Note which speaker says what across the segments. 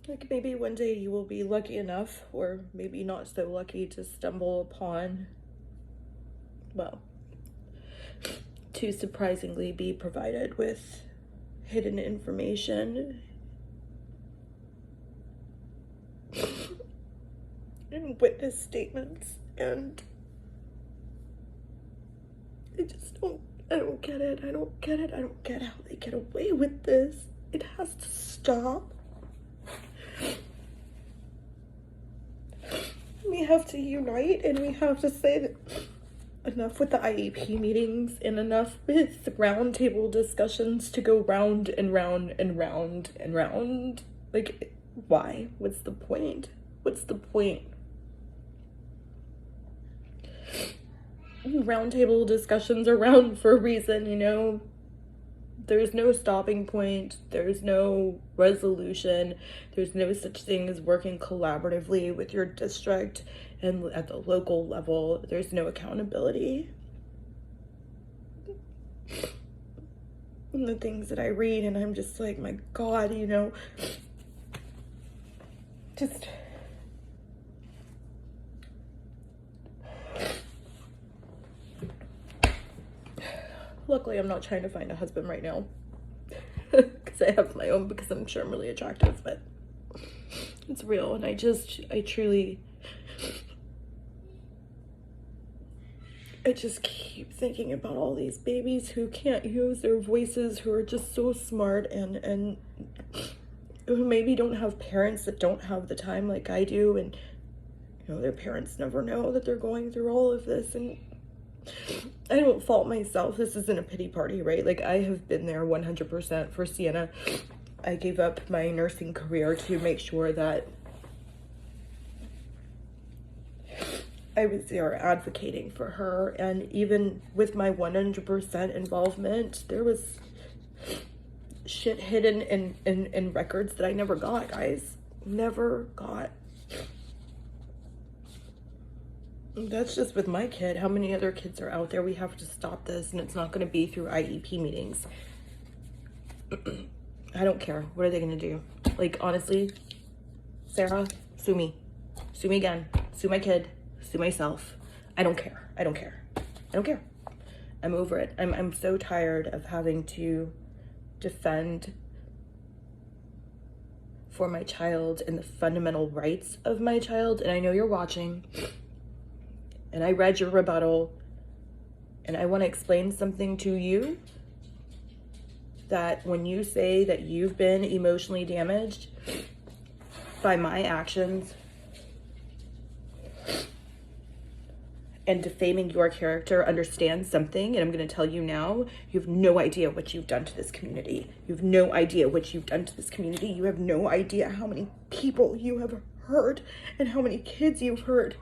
Speaker 1: Like maybe one day you will be lucky enough, or maybe not so lucky, to stumble upon, well, to surprisingly be provided with hidden information and witness statements, and I don't get it. I don't get how they get away with this. It has to stop. We have to unite, and we have to say that enough with the IEP meetings and enough with the roundtable discussions to go round and round and round and round. Like, why? What's the point? What's the point? Roundtable discussions are round for a reason, you know? There's no stopping point. There's no resolution. There's no such thing as working collaboratively with your district and at the local level. There's no accountability. And the things that I read, and I'm just like, my God, you know, just... Luckily, I'm not trying to find a husband right now because I have my own, because I'm sure I'm really attractive, but it's real. And I truly, I just keep thinking about all these babies who can't use their voices, who are just so smart, and who maybe don't have parents that don't have the time like I do. And, you know, their parents never know that they're going through all of this. And I don't fault myself. This isn't a pity party, right? Like, I have been there 100% for Sienna. I gave up my nursing career to make sure that I was there advocating for her. And even with my 100% involvement, there was shit hidden in records that I never got, guys. Never got. That's just with my kid. How many other kids are out there? We have to stop this, and it's not going to be through IEP meetings. I don't care. What are they going to do? Like, honestly, Sarah, sue me. Sue me again. Sue my kid. Sue myself. I don't care. I don't care. I don't care. I'm over it. I'm so tired of having to defend for my child and the fundamental rights of my child. And I know you're watching. And I read your rebuttal, and I want to explain something to you, that when you say that you've been emotionally damaged by my actions and defaming your character, understand something, and I'm going to tell you now, you have no idea what you've done to this community. You have no idea what you've done to this community. You have no idea how many people you have hurt and how many kids you've hurt.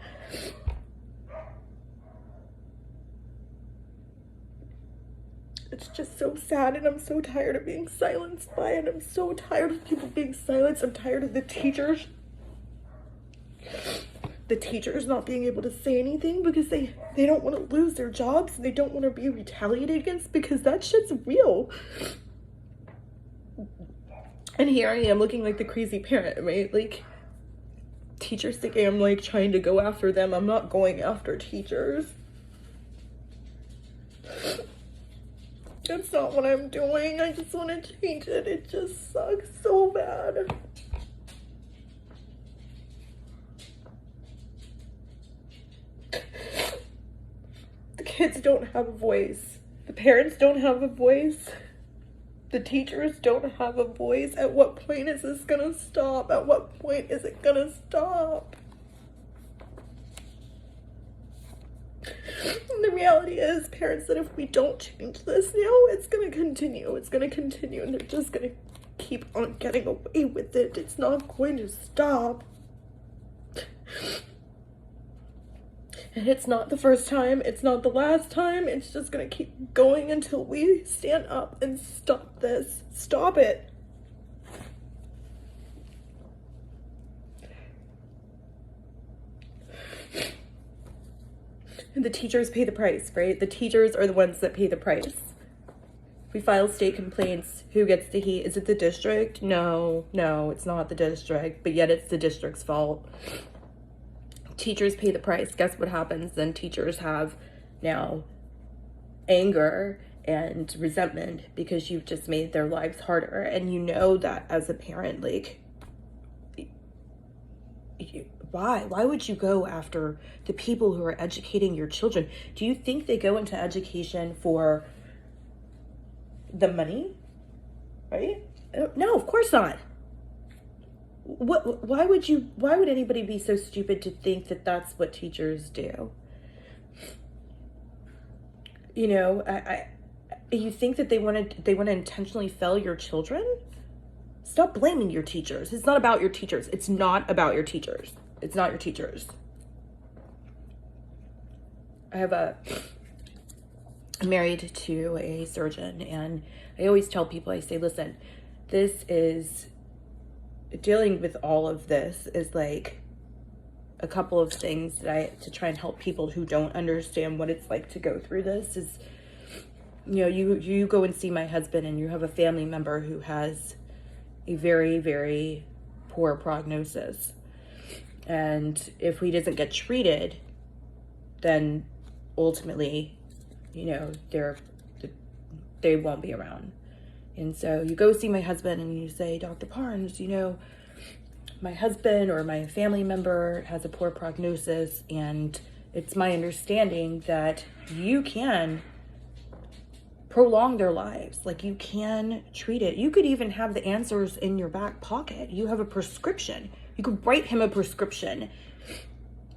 Speaker 1: It's just so sad, and I'm so tired of being silenced by it. I'm so tired of people being silenced. I'm tired of the teachers not being able to say anything because they don't want to lose their jobs, and they don't want to be retaliated against, because that shit's real. And here I am looking like the crazy parent, right? Like, teachers thinking I'm like trying to go after them. I'm not going after teachers. That's not what I'm doing. I just want to change it. It just sucks so bad. The kids don't have a voice. The parents don't have a voice. The teachers don't have a voice. At what point is this gonna stop? At what point is it gonna stop? And the reality is, parents, that if we don't change this now, it's going to continue. It's going to continue, and they're just going to keep on getting away with it. It's not going to stop. And it's not the first time. It's not the last time. It's just going to keep going until we stand up and stop this. Stop it. And the teachers pay the price, right? The teachers are the ones that pay the price. We file state complaints. Who gets the heat? Is it the district? No, it's not the district, but yet it's the district's fault. Teachers pay the price. Guess what happens? Then teachers have now anger and resentment because you've just made their lives harder. And you know that as a parent, like, why would you go after the people who are educating your children? Do you think they go into education for the money? Right? No, of course not. Why would anybody be so stupid to think that that's what teachers do? You know, you think that they want to intentionally fail your children? Stop blaming your teachers. It's not about your teachers. It's not about your teachers. It's not your teachers. I'm married to a surgeon, and I always tell people, I say, listen, dealing with all of this is like a couple of things to try and help people who don't understand what it's like to go through this is, you know, you go and see my husband and you have a family member who has a very, very poor prognosis. And if he doesn't get treated, then ultimately, you know, they won't be around. And so you go see my husband and you say, Dr. Parnes, you know, my husband or my family member has a poor prognosis, and it's my understanding that you can prolong their lives. Like, you can treat it. You could even have the answers in your back pocket. You have a prescription. You could write him a prescription.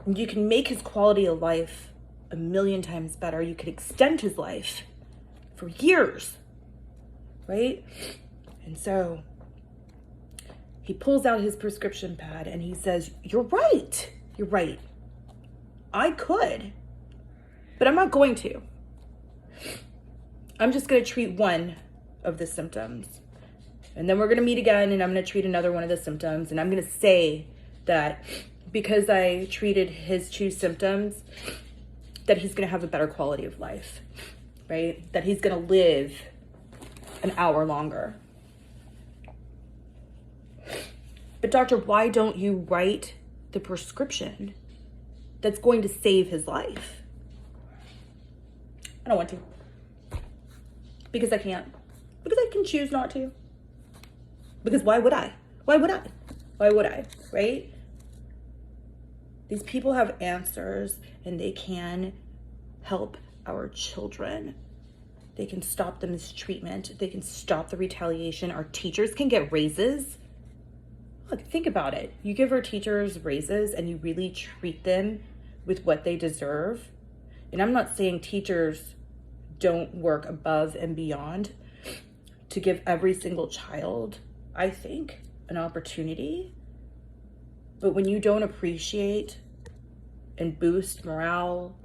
Speaker 1: You can make his quality of life 1,000,000 times better. You could extend his life for years, right? And so he pulls out his prescription pad and he says, you're right. You're right. I could, but I'm not going to. I'm just going to treat one of the symptoms. And then we're going to meet again and I'm going to treat another one of the symptoms. And I'm going to say that because I treated his 2 symptoms, that he's going to have a better quality of life, right? That he's going to live an hour longer. But doctor, why don't you write the prescription that's going to save his life? I don't want to. Because I can't. Because I can choose not to. Because why would I? Why would I? Right? These people have answers and they can help our children. They can stop the mistreatment. They can stop the retaliation. Our teachers can get raises. Look, think about it. You give our teachers raises and you really treat them with what they deserve. And I'm not saying teachers don't work above and beyond to give every single child, I think, an opportunity. But when you don't appreciate and boost morale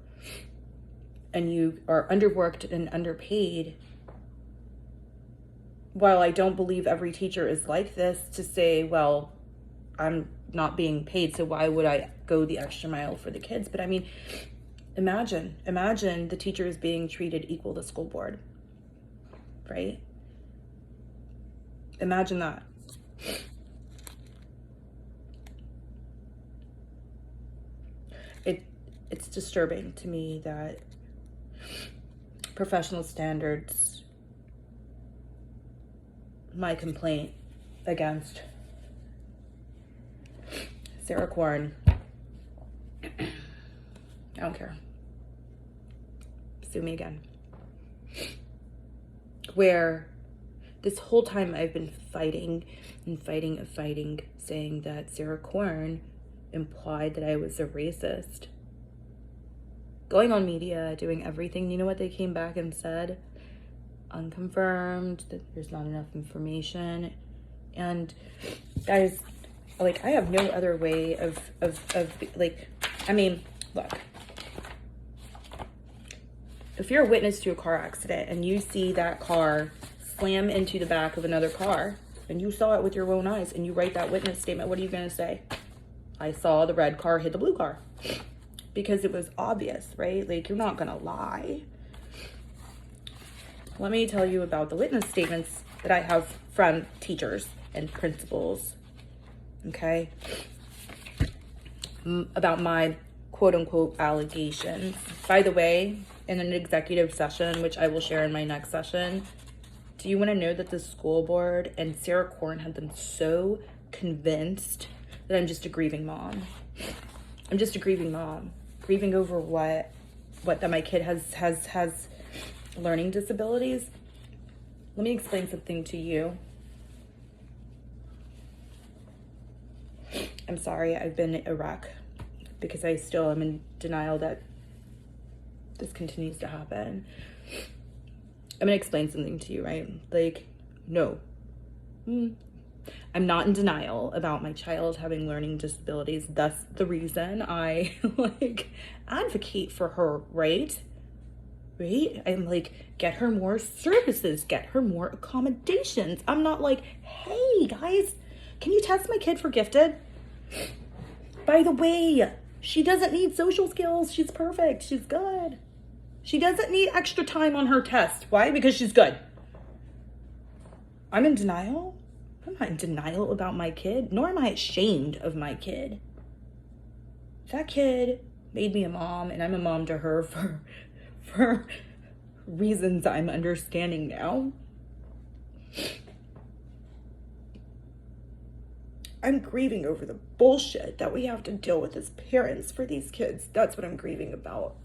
Speaker 1: and you are underworked and underpaid, while I don't believe every teacher is like this, to say, well, I'm not being paid, so why would I go the extra mile for the kids? But I mean, imagine the teachers being treated equal to school board, right? Imagine that. It's disturbing to me that professional standards, my complaint against Sarah Korn, I don't care. Sue me again. Where this whole time I've been fighting, saying that Sarah Korn implied that I was a racist. Going on media, doing everything. You know what they came back and said? Unconfirmed, that there's not enough information. And guys, like, I have no other way of like, I mean, look. If you're a witness to a car accident and you see that car slam into the back of another car and you saw it with your own eyes and you write that witness statement, what are you going to say? I saw the red car hit the blue car. Because it was obvious, right? Like, you're not going to lie.
Speaker 2: let me tell you about the witness statements that I have from teachers and principals, okay, about my quote-unquote allegations. By the way, in an executive session, which I will share in my next session, do you want to know that the school board and Sarah Corn had them so convinced that I'm just a grieving mom? I'm just a grieving mom, grieving over what that my kid has learning disabilities. Let me explain something to you. I'm sorry, I've been a wreck because I still am in denial that this continues to happen. I'm gonna explain something to you, right? Like, no. I'm not in denial about my child having learning disabilities. That's the reason I advocate for her, right? Right? I'm like, get her more services, get her more accommodations. I'm not like, hey guys, can you test my kid for gifted? By the way, she doesn't need social skills. She's perfect. She's good. She doesn't need extra time on her test. Why? Because she's good. I'm in denial? I'm not in denial about my kid, nor am I ashamed of my kid. That kid made me a mom, and I'm a mom to her for reasons I'm understanding now. I'm grieving over the bullshit that we have to deal with as parents for these kids. That's what I'm grieving about.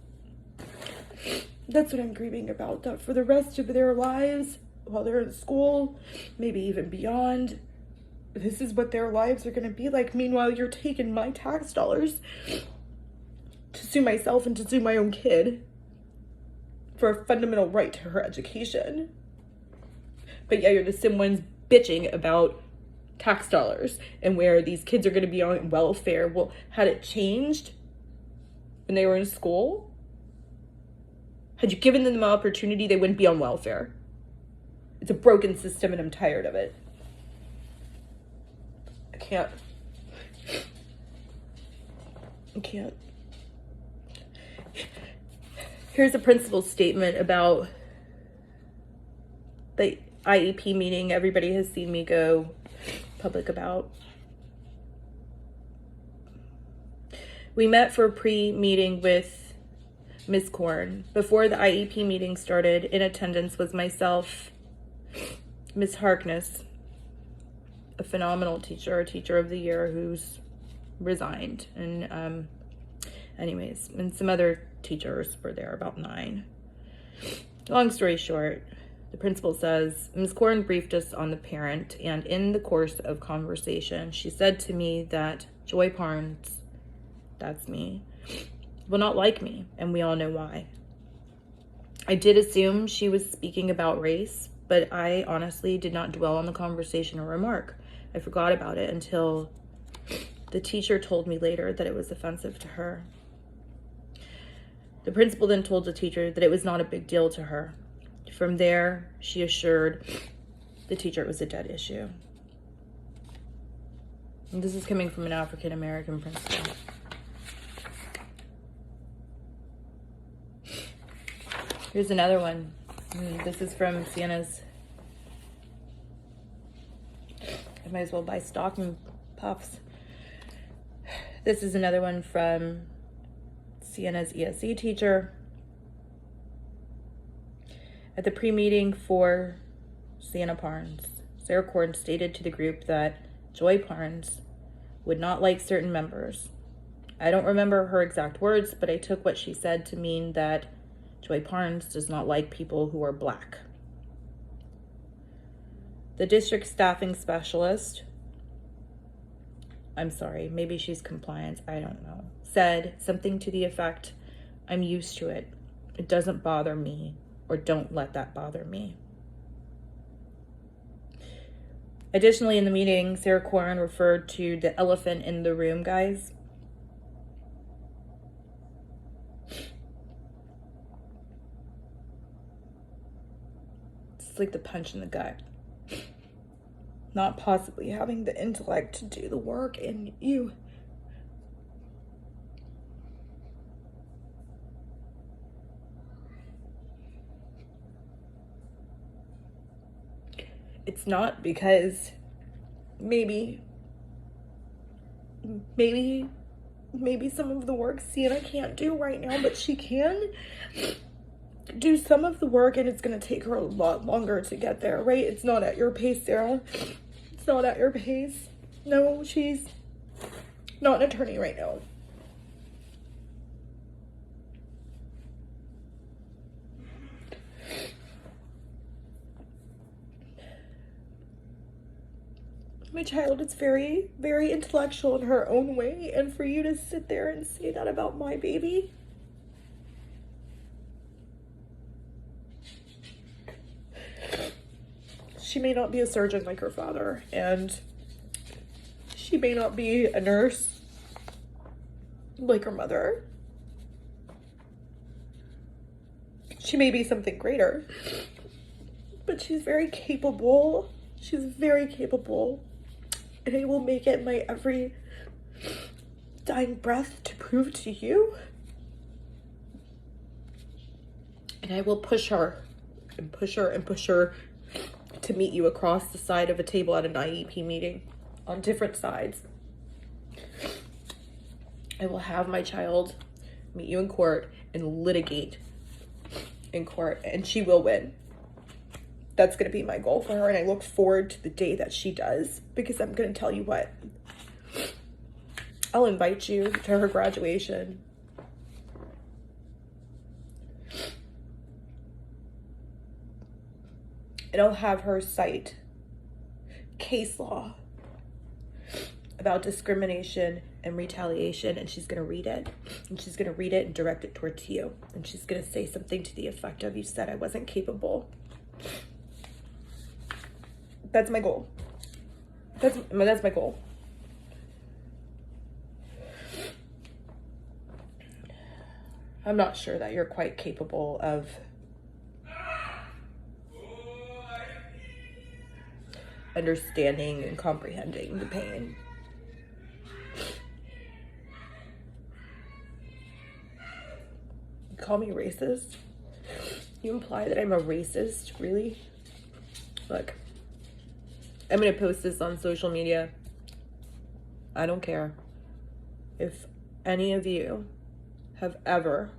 Speaker 2: That's what I'm grieving about, that for the rest of their lives, while they're in school, maybe even beyond, this is what their lives are going to be like. Meanwhile, you're taking my tax dollars to sue myself and to sue my own kid for a fundamental right to her education. But yeah, you're the same ones bitching about tax dollars and where these kids are going to be on welfare. Well, had it changed when they were in school? Had you given them the opportunity, they wouldn't be on welfare. It's a broken system and I'm tired of it. I can't. Here's a principal's statement about the IEP meeting everybody has seen me go public about. We met for a pre-meeting with Ms. Korn. Before the IEP meeting started, in attendance was myself, Ms. Harkness, a phenomenal teacher, a teacher of the year who's resigned, and anyways, and some other teachers were there, about 9. Long story short, the principal says, Ms. Korn briefed us on the parent, and in the course of conversation, she said to me that Joy Parnes, that's me, will not like me, and we all know why. I did assume she was speaking about race, but I honestly did not dwell on the conversation or remark. I forgot about it until the teacher told me later that it was offensive to her. The principal then told the teacher that it was not a big deal to her. From there, she assured the teacher it was a dead issue. And this is coming from an African-American principal. Here's another one. This is from Sienna's. I might as well buy stocking puffs. This is another one from Sienna's ESE teacher. At the pre-meeting for Sienna Parnes, Sarah Corn stated to the group that Joy Parnes would not like certain members. I don't remember her exact words, but I took what she said to mean that Joy Parnes does not like people who are Black. The district staffing specialist, I'm sorry, maybe she's compliance, I don't know, said something to the effect, I'm used to it. It doesn't bother me, or don't let that bother me. Additionally, in the meeting, Sarah Corn referred to the elephant in the room, guys. It's like the punch in the gut. Not possibly having the intellect to do the work, and you it's not because maybe some of the work Sienna can't do right now, but she can do some of the work, and it's going to take her a lot longer to get there, right? It's not at your pace, Sarah. It's not at your pace. No, she's not an attorney right now. My child is very, very intellectual in her own way, and for you to sit there and say that about my baby, she may not be a surgeon like her father, and she may not be a nurse like her mother. She may be something greater, but she's very capable. She's very capable. And I will make it my every dying breath to prove to you. And I will push her and push her and push her to meet you across the side of a table at an IEP meeting on different sides. I will have my child meet you in court and litigate in court, and she will win. That's going to be my goal for her, and I look forward to the day that she does, because I'm going to tell you what, I'll invite you to her graduation. And I'll have her cite case law about discrimination and retaliation, and she's going to read it, and she's going to read it and direct it towards you, and she's going to say something to the effect of, you said I wasn't capable. That's my goal. That's my goal. I'm not sure that you're quite capable of understanding and comprehending the pain. You call me racist? You imply that I'm a racist, really? Look, I'm going to post this on social media. I don't care. If any of you have ever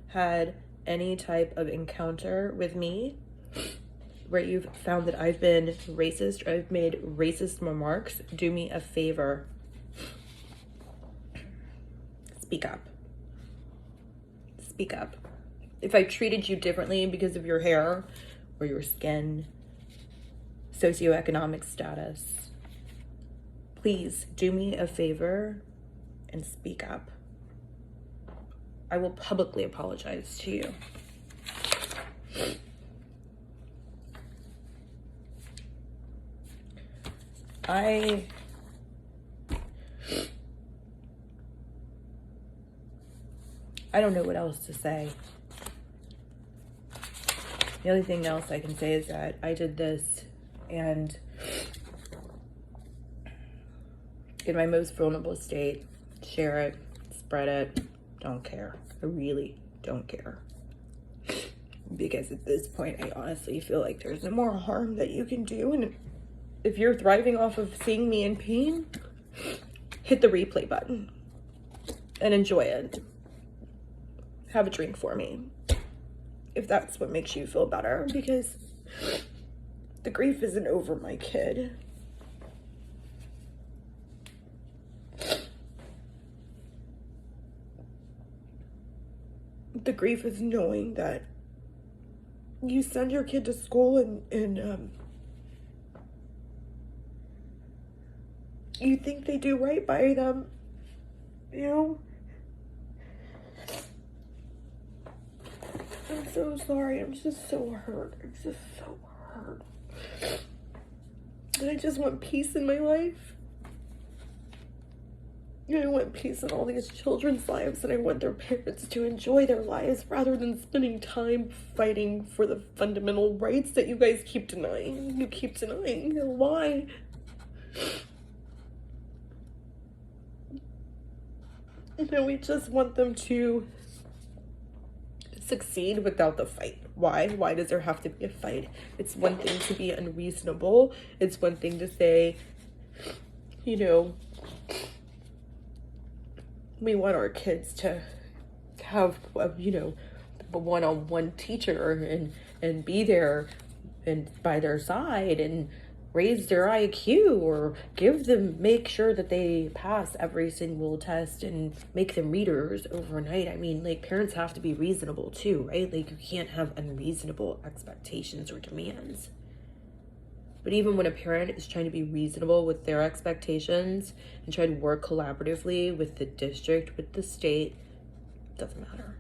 Speaker 2: had any type of encounter with me where you've found that I've been racist or I've made racist remarks, do me a favor. Speak up. Speak up. If I treated you differently because of your hair or your skin, socioeconomic status, please do me a favor and speak up. I will publicly apologize to you. I don't know what else to say. The only thing else I can say is that I did this, and in my most vulnerable state, share it, spread it, don't care. I really don't care. Because at this point, I honestly feel like there's no more harm that you can do, and if you're thriving off of seeing me in pain, hit the replay button and enjoy it. Have a drink for me, if that's what makes you feel better, because the grief isn't over my kid. The grief is knowing that you send your kid to school and you think they do right by them, you know? I'm so sorry. I'm just so hurt. I'm just so hurt. And I just want peace in my life. And I want peace in all these children's lives, and I want their parents to enjoy their lives rather than spending time fighting for the fundamental rights that you guys keep denying. You keep denying. Why? You know, we just want them to succeed without the fight.
Speaker 1: Why? Why does there have to be a fight? It's one thing to be unreasonable. It's one thing to say, you know, we want our kids to have, you know, a one-on-one teacher and be there and by their side and raise their IQ or make sure that they pass every single test and make them readers overnight. I mean, like, parents have to be reasonable too, right? Like, you can't have unreasonable expectations or demands. But even when a parent is trying to be reasonable with their expectations and try to work collaboratively with the district, with the state, doesn't matter.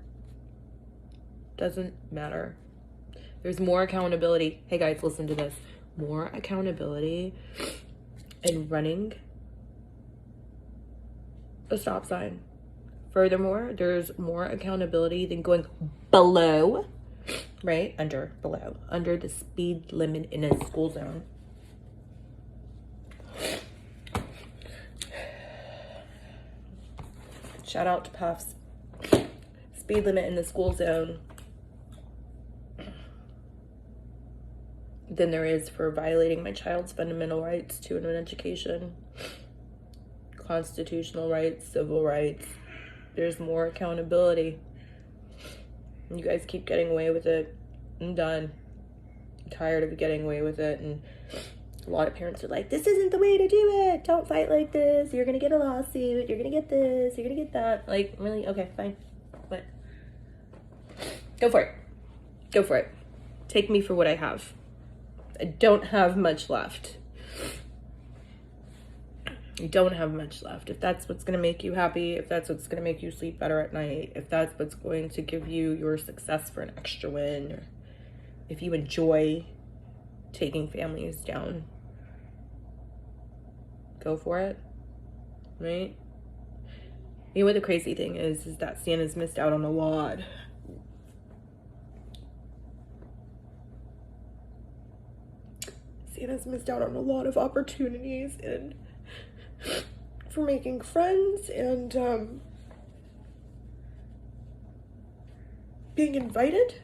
Speaker 1: Doesn't matter. There's more accountability. Hey guys, listen to this. More accountability in running a stop sign. Furthermore, there's more accountability than going below, right? Under the speed limit in a school zone. Shout out to Puffs. Speed limit in the school zone than there is for violating my child's fundamental rights to an education, constitutional rights, civil rights. There's more accountability. You guys keep getting away with it. I'm done. I'm tired of getting away with it. And a lot of parents are like, this isn't the way to do it. Don't fight like this. You're going to get a lawsuit. You're going to get this. You're going to get that. Like, really? Okay, fine. But go for it. Go for it. Take me for what I have. I don't have much left. I don't have much left. If that's what's going to make you happy, if that's what's going to make you sleep better at night, if that's what's going to give you your success for an extra win, or if you enjoy taking families down, go for it, right? You know what the crazy thing is that Santa's missed out on a lot. Santa's missed out on a lot of opportunities and for making friends and being invited.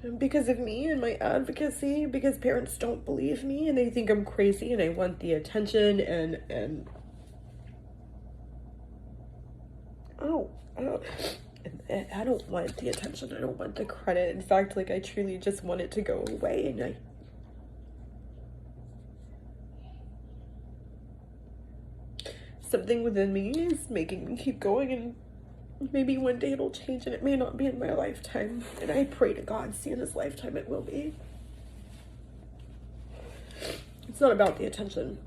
Speaker 1: And because of me and my advocacy, because parents don't believe me and they think I'm crazy and I want the attention and I don't want the attention. I don't want the credit. In fact, like, I truly just want it to go away. And something within me is making me keep going, and maybe one day it'll change, and it may not be in my lifetime. And I pray to God, see in this lifetime it will be. It's not about the attention.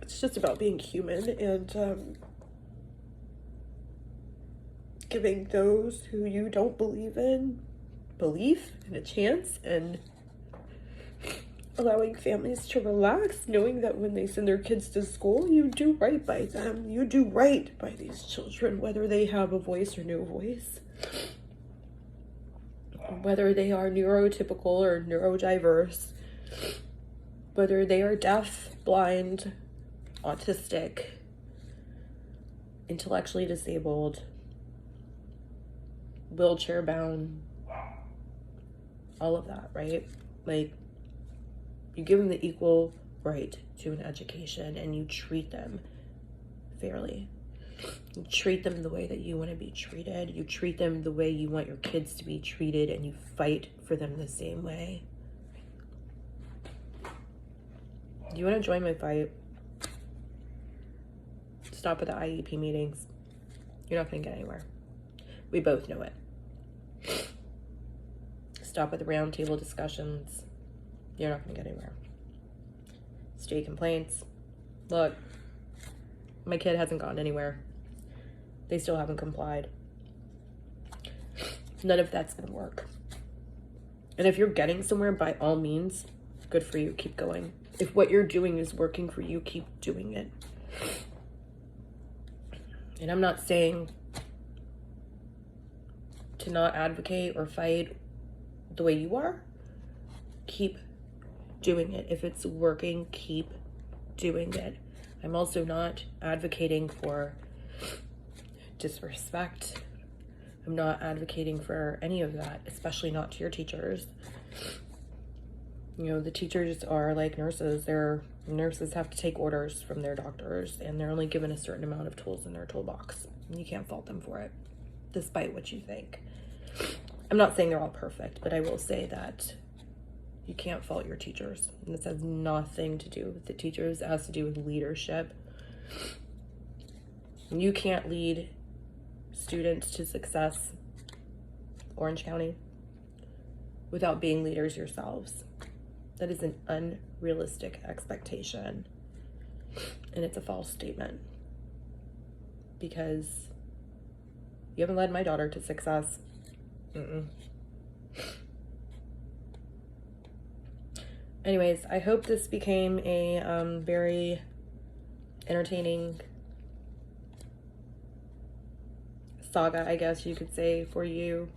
Speaker 1: It's just about being human and giving those who you don't believe in belief and a chance, and allowing families to relax, knowing that when they send their kids to school, you do right by them. You do right by these children, whether they have a voice or no voice, whether they are neurotypical or neurodiverse, whether they are deaf, blind, autistic, intellectually disabled, wheelchair bound, all of that, right? Like, you give them the equal right to an education and you treat them fairly. You treat them the way that you want to be treated. You treat them the way you want your kids to be treated, and you fight for them the same way. Do you want to join my fight? Stop at the IEP meetings. You're not going to get anywhere. We both know it. Stop at the roundtable discussions. You're not going to get anywhere. State complaints. Look, my kid hasn't gone anywhere. They still haven't complied. None of that's going to work. And if you're getting somewhere, by all means, good for you. Keep going. If what you're doing is working for you, keep doing it. And I'm not saying to not advocate or fight the way you are. Keep doing it. If it's working, keep doing it. I'm also not advocating for
Speaker 2: disrespect. I'm not advocating for any of that, especially not to your teachers. You know, the teachers are like nurses. Nurses have to take orders from their doctors, and they're only given a certain amount of tools in their toolbox. And you can't fault them for it, despite what you think. I'm not saying they're all perfect, but I will say that you can't fault your teachers. And this has nothing to do with the teachers. It has to do with leadership. You can't lead students to success, Orange County, without being leaders yourselves. That is an unrealistic expectation. And it's a false statement. Because you haven't led my daughter to success. Anyways, I hope this became a very entertaining saga, I guess you could say, for you,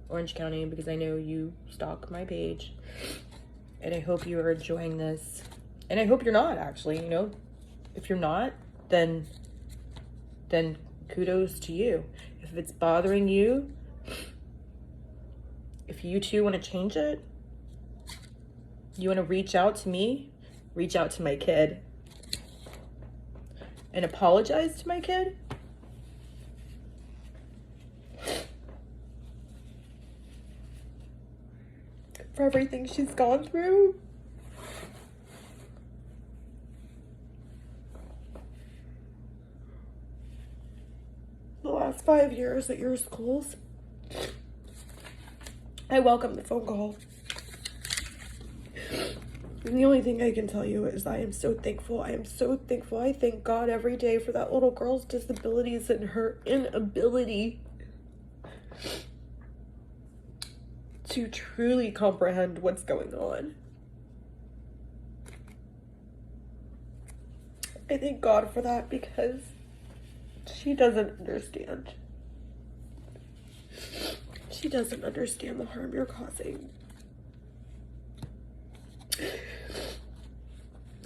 Speaker 2: Orange County, because I know you stalk my page. And I hope you are enjoying this. And I hope you're not, actually, you know. If you're not, then kudos to you. If it's bothering you, if you too want to change it, you want to reach out to me, reach out to my kid, and apologize to my kid. For everything she's gone through. The last 5 years at your schools. I welcome the phone call. And the only thing I can tell you is I am so thankful. I am so thankful. I thank God every day for that little girl's disabilities and her inability to truly comprehend what's going on. I thank God for that because she doesn't understand. She doesn't understand the harm you're causing.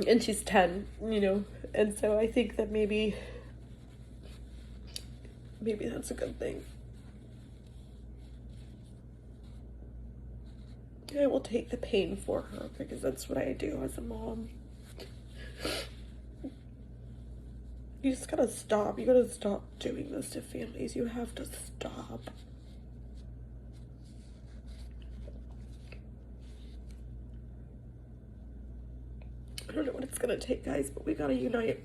Speaker 2: And she's 10, you know, and so I think that maybe that's a good thing. I will take the pain for her because that's what I do as a mom. You just gotta stop. You gotta stop doing this to families. You have to stop. I don't know what it's gonna take, guys, but we gotta unite.